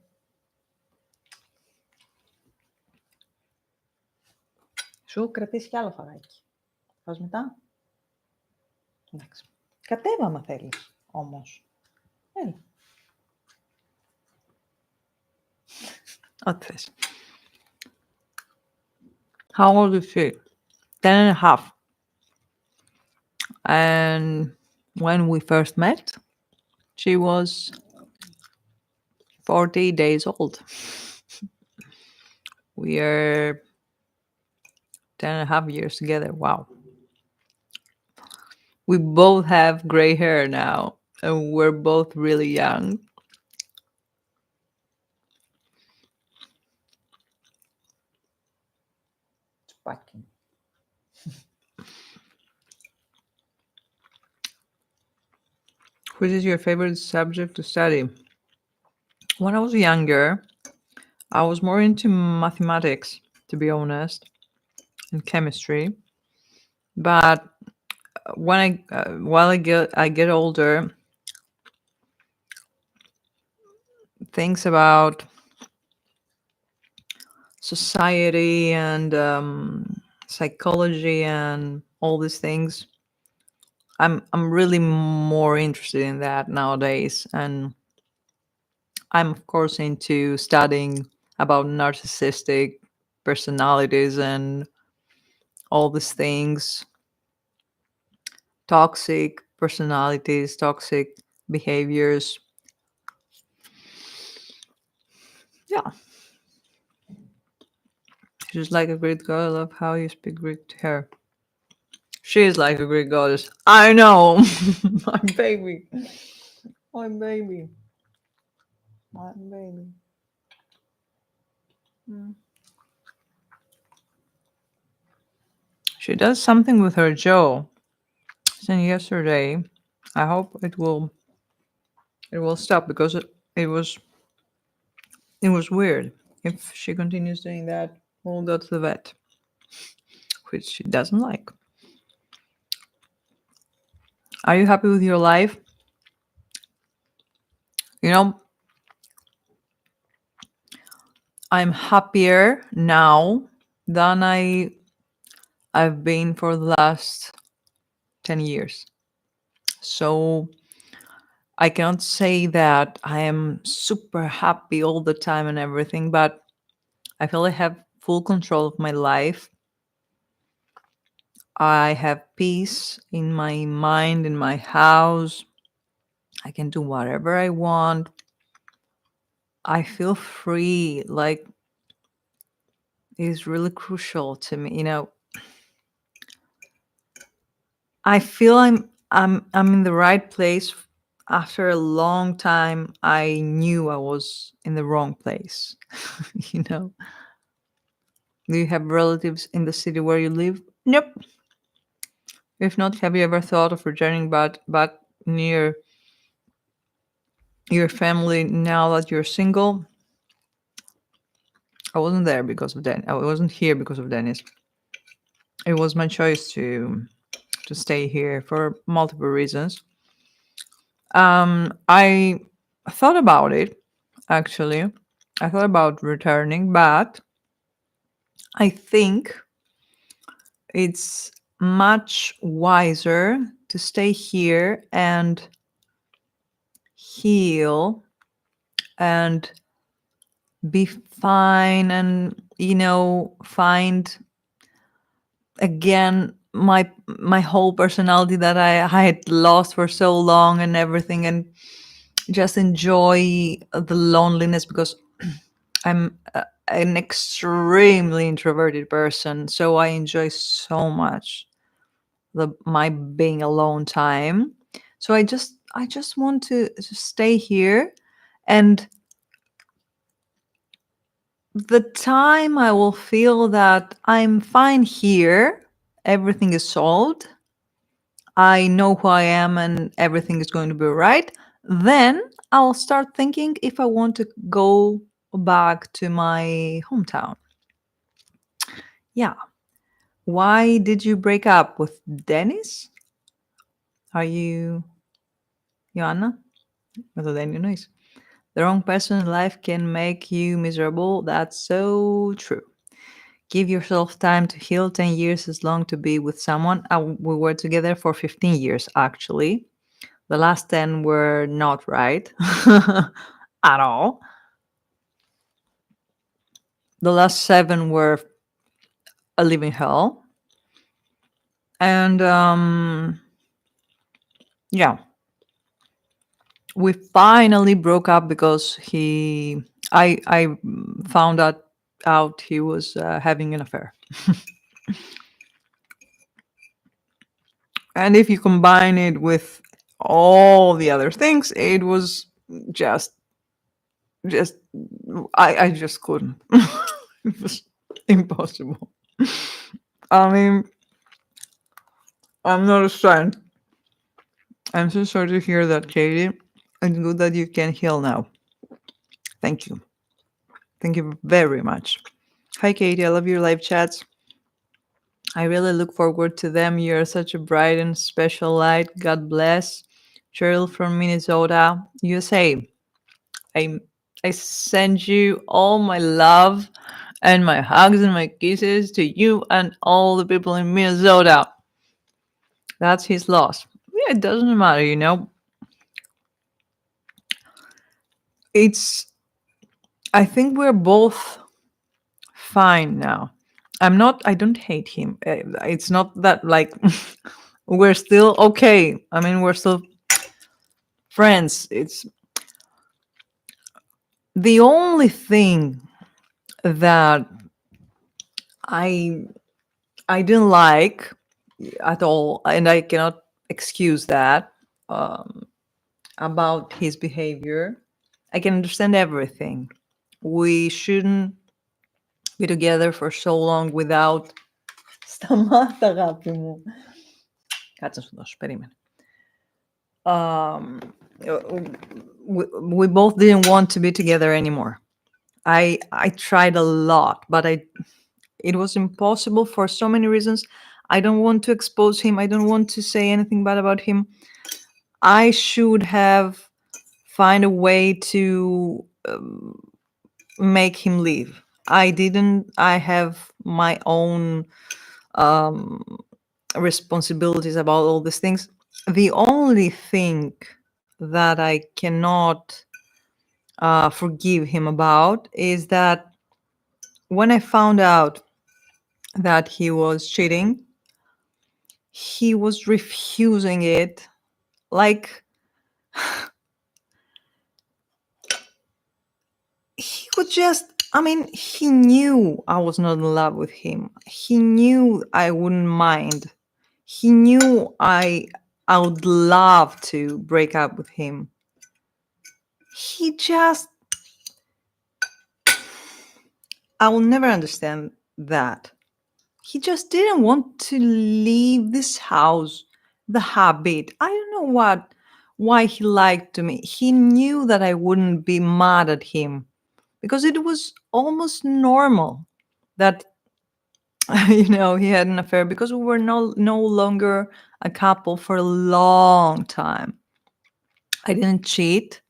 S1: Σου έχω κρατήσει κι άλλο φαγάκι. Φας μετά. Εντάξει. Κατέβα, άμα θέλεις, όμως. Έλα. Ό,τι θες. How old is she? 10 and a half. And when we first met, she was 40 days old. We are 10.5 years together. Wow. We both have gray hair now, and we're both really young. Sparking. Which is your favorite subject to study? When I was younger, I was more into mathematics, to be honest, and chemistry. But when while I get older, things about society and psychology and all these things, I'm really more interested in that nowadays, and I'm of course into studying about narcissistic personalities and all these things, toxic personalities, toxic behaviors. Yeah. She's like a Greek god. I love how you speak Greek to her. She is like a Greek goddess. I know. My baby. My baby. My baby. Mm. She does something with her jaw since yesterday. I hope it will stop because it was weird. If she continues doing that, we'll go to the vet, which she doesn't like. Are you happy with your life? You know, I'm happier now than I've been for the last 10 years. So I cannot say that I am super happy all the time and everything, but I feel I have full control of my life. I have peace in my mind, in my house. I can do whatever I want. I feel free. Like, it is really crucial to me. I feel I'm in the right place. After a long time, I knew I was in the wrong place. you know. Do you have relatives in the city where you live? Nope. If not, have you ever thought of returning back near your family now that you're single? I wasn't there because of Dennis. I wasn't here because of Dennis. It was my choice to stay here for multiple reasons. I thought about it actually. I thought about returning, but I think it's much wiser to stay here and heal and be fine and find again my whole personality that I had lost for so long and everything, and just enjoy the loneliness because I'm an extremely introverted person, so I enjoy so much the my being alone time. So I just want to stay here, and the time I will feel that I'm fine here, everything is solved, I know who I am and everything is going to be right, then I'll start thinking if I want to go back to my hometown. Yeah. Why did you break up with Dennis? Are you Joanna? Well, then you know. The wrong person in life can make you miserable. That's so true. Give yourself time to heal. 10 years is long to be with someone. We were together for 15 years, actually. The last 10 were not right at all. The last 7 were a living hell. And yeah, we finally broke up because I found out he was having an affair. And if you combine it with all the other things, it was just just I just couldn't. It was impossible. I mean, I'm not a saint. I'm so sorry to hear that, Katie. It's good that you can heal now. Thank you. Thank you very much. Hi, Katie. I love your live chats. I really look forward to them. You're such a bright and special light. God bless. Cheryl from Minnesota, USA. I I send you all my love and my hugs and my kisses to you and all the people in Minnesota. That's his loss. Yeah, it doesn't matter. It's I think we're both fine now. I don't hate him. It's not that like we're still okay. I mean, we're still friends. It's the only thing that I I didn't like at all, and I cannot excuse that um, about his behavior. I can understand everything. We shouldn't be together for so long without. Σταμάτα, αγάπη μου. Κάτσε να σου δώσω, περίμενε. Um, we both didn't want to be together anymore. I tried a lot, but it was impossible for so many reasons. I don't want to expose him. I don't want to say anything bad about him. I should have find a way to make him leave. I didn't. I have my own responsibilities, about all these things. The only thing that I cannot forgive him about is that when I found out that he was cheating, he was refusing it. Like, he would just, I mean, he knew I was not in love with him. He knew I wouldn't mind. He knew I would love to break up with him. He just, I will never understand that. He just didn't want to leave this house, the habit. I don't know why he lied to me. He knew that I wouldn't be mad at him because it was almost normal that he had an affair, because we were no longer a couple for a long time. I didn't cheat,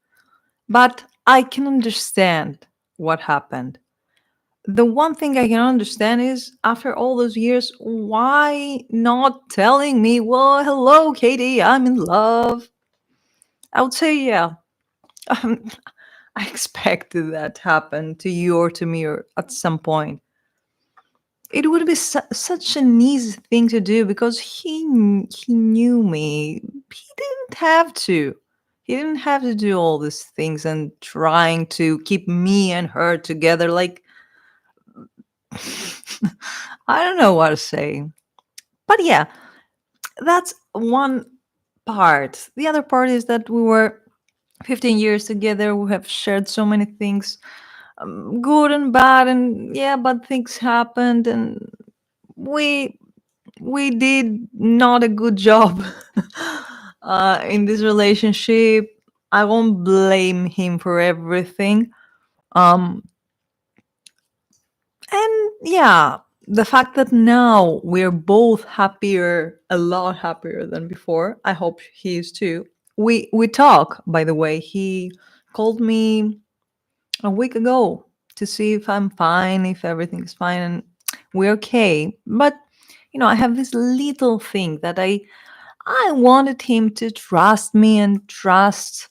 S1: but I can understand what happened. The one thing I can understand is, after all those years, why not telling me, well, hello, Katie, I'm in love? I would say, yeah, um, I expected that to happen to you or to me or at some point. It would be such an easy thing to do because he knew me. He didn't have to. He didn't have to do all these things and trying to keep me and her together. Like, I don't know what to say. But yeah, that's one part. The other part is that we were 15 years together. We have shared so many things, good and bad, and yeah, bad things happened, and we we did not a good job in this relationship. I won't blame him for everything. Um, and yeah, the fact that now we're both happier, a lot happier than before. I hope he is too. We talk, by the way. He called me a week ago to see if I'm fine, if everything's fine, and we're okay. But I have this little thing that I wanted him to trust me and trust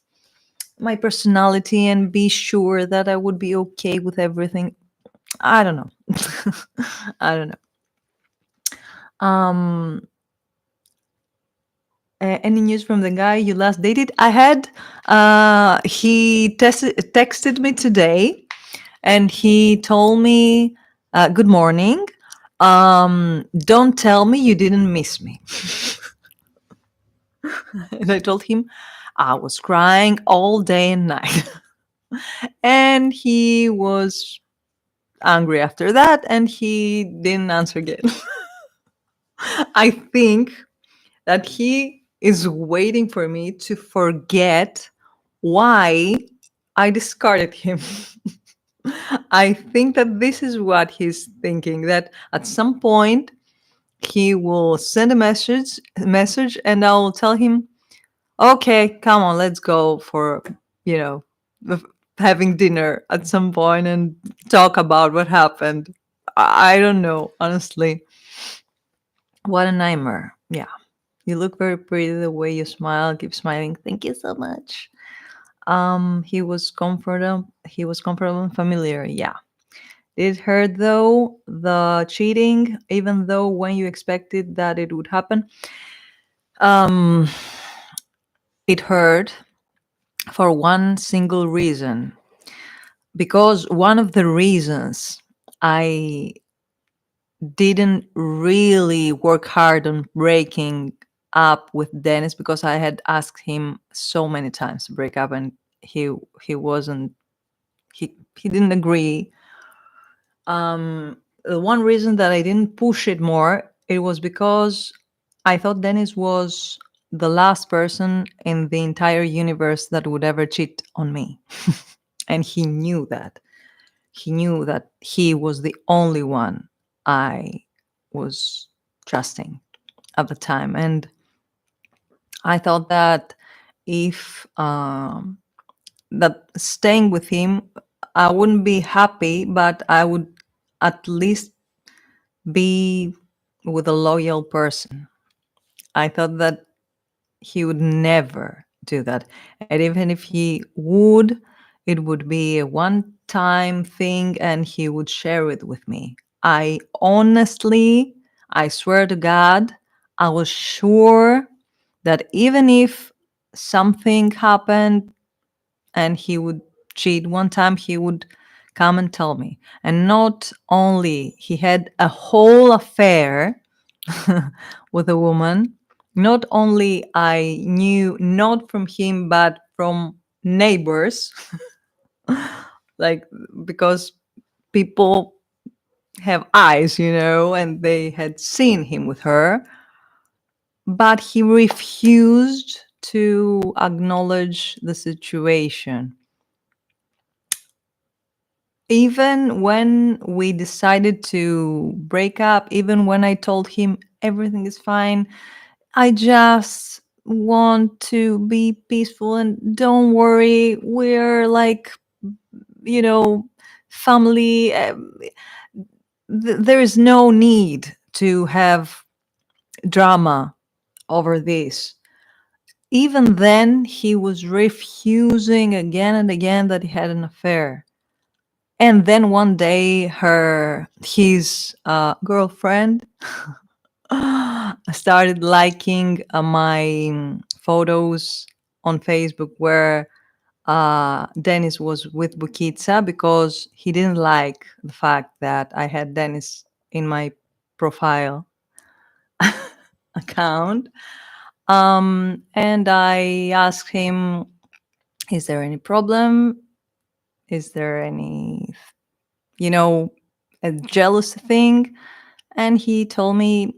S1: my personality and be sure that I would be okay with everything. I don't know. I don't know. Any news from the guy you last dated? I had. He texted me today, and he told me, "Good morning. Don't tell me you didn't miss me." And I told him I was crying all day and night. And he was angry after that, and he didn't answer again. I think that he is waiting for me to forget why I discarded him. I think that this is what he's thinking, that at some point he will send a message and I'll tell him, okay, come on, let's go for, you know, having dinner at some point and talk about what happened. I don't know, honestly. What a nightmare. Yeah. You look very pretty the way you smile. Keep smiling. Thank you so much. He was comfortable and familiar. Yeah. Did it hurt though, the cheating, even though when you expected that it would happen? Um, it hurt for one single reason. Because one of the reasons I didn't really work hard on breaking up with Dennis, because I had asked him so many times to break up, and he wasn't he didn't agree. The one reason that I didn't push it more, it was because I thought Dennis was the last person in the entire universe that would ever cheat on me. And he knew that. He knew that he was the only one I was trusting at the time. And I thought that if that staying with him, I wouldn't be happy, but I would at least be with a loyal person. I thought that he would never do that. And even if he would, it would be a one time thing and he would share it with me. I honestly, I swear to God, I was sure that even if something happened and he would cheat one time, he would come and tell me. And not only he had a whole affair with a woman, not only I knew not from him but from neighbors, like because people have eyes, and they had seen him with her, but he refused to acknowledge the situation. Even when we decided to break up, even when I told him everything is fine, I just want to be peaceful and don't worry, we're like, you know, family. There is no need to have drama over this. Even then, he was refusing again and again that he had an affair. And then one day, his girlfriend started liking my photos on Facebook where Dennis was with Bukitsa because he didn't like the fact that I had Dennis in my profile account. And I asked him, is there any problem? Is there any, you know, a jealous thing? And he told me,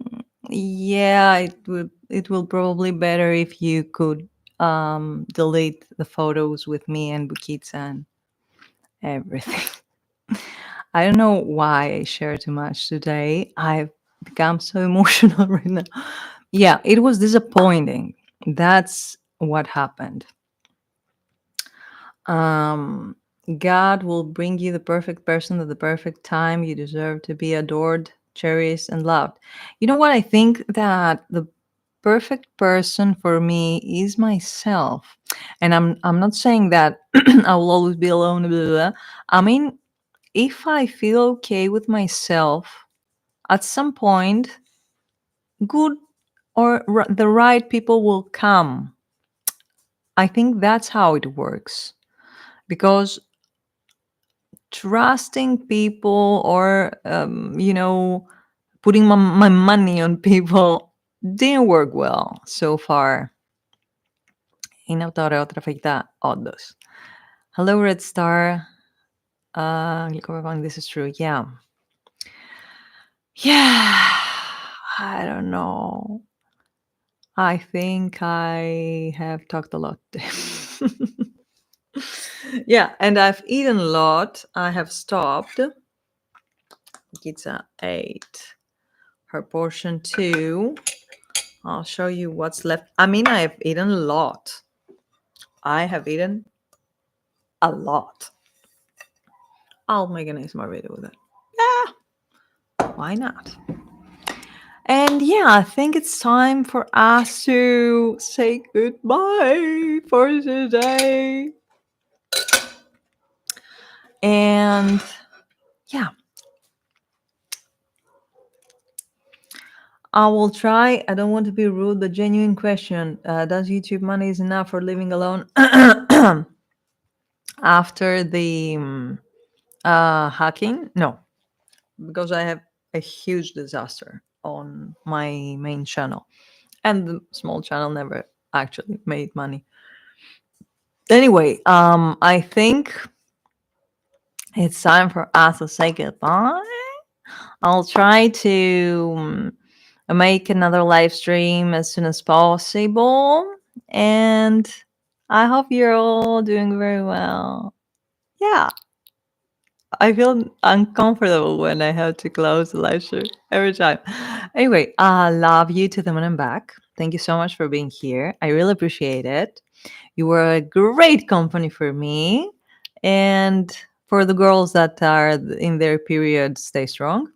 S1: yeah, it will probably better if you could delete the photos with me and Bukitsa and everything. I don't know why I share too much today. I've become so emotional right now. Yeah, it was disappointing. That's what happened. Um, God will bring you the perfect person at the perfect time. You deserve to be adored, cherished, and loved. You know what? I think that the perfect person for me is myself. And I'm not saying that I will always be alone. Blah, blah, blah. I mean, if I feel okay with myself, at some point, good or the right people will come. I think that's how it works. Because trusting people or putting my money on people didn't work well so far. Inautore otra feita oddos. Hello, Red Star. This is true. Yeah. Yeah. I don't know. I think I have talked a lot. Yeah, and I've eaten a lot. I have stopped. Pizza ate her portion too. I'll show you what's left. I mean, I have eaten a lot. I have eaten a lot. I'll make an ASMR video with it. Yeah, why not? And yeah, I think it's time for us to say goodbye for today. And yeah, I will try. I don't want to be rude, but genuine question. Does YouTube money is enough for living alone after the hacking? No, because I have a huge disaster on my main channel. And the small channel never actually made money. Anyway, I think it's time for us to say goodbye. I'll try to make another live stream as soon as possible. And I hope you're all doing very well. Yeah, I feel uncomfortable when I have to close the live stream every time. Anyway, I love you to the moon and back. Thank you so much for being here. I really appreciate it. You were a great company for me. And for the girls that are in their period, stay strong.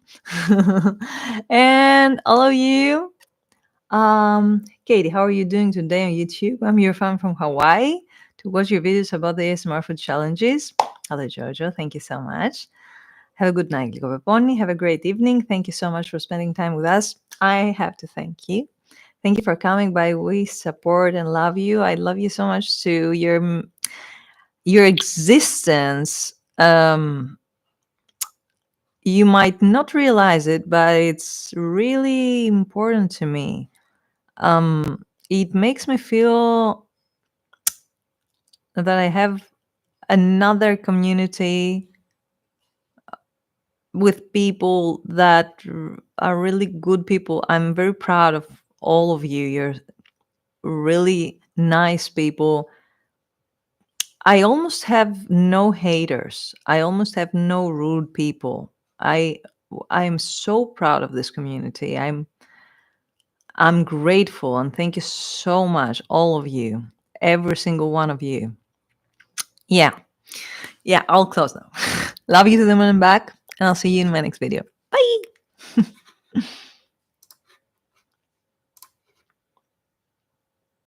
S1: And all of you, Katie, how are you doing today on YouTube? I'm your fan from Hawaii to watch your videos about the ASMR food challenges. Hello, Jojo. Thank you so much. Have a good night, Likopeponi. Have a great evening. Thank you so much for spending time with us. I have to thank you. Thank you for coming by. We support and love you. I love you so much to your existence. You might not realize it, but it's really important to me. It makes me feel that I have another community with people that are really good people. I'm very proud of all of you. You're really nice people. I almost have no haters. I almost have no rude people. I am so proud of this community. I'm grateful and thank you so much, all of you, every single one of you. Yeah, yeah, I'll close now. Love you to the moon and back, and I'll see you in my next video. Bye.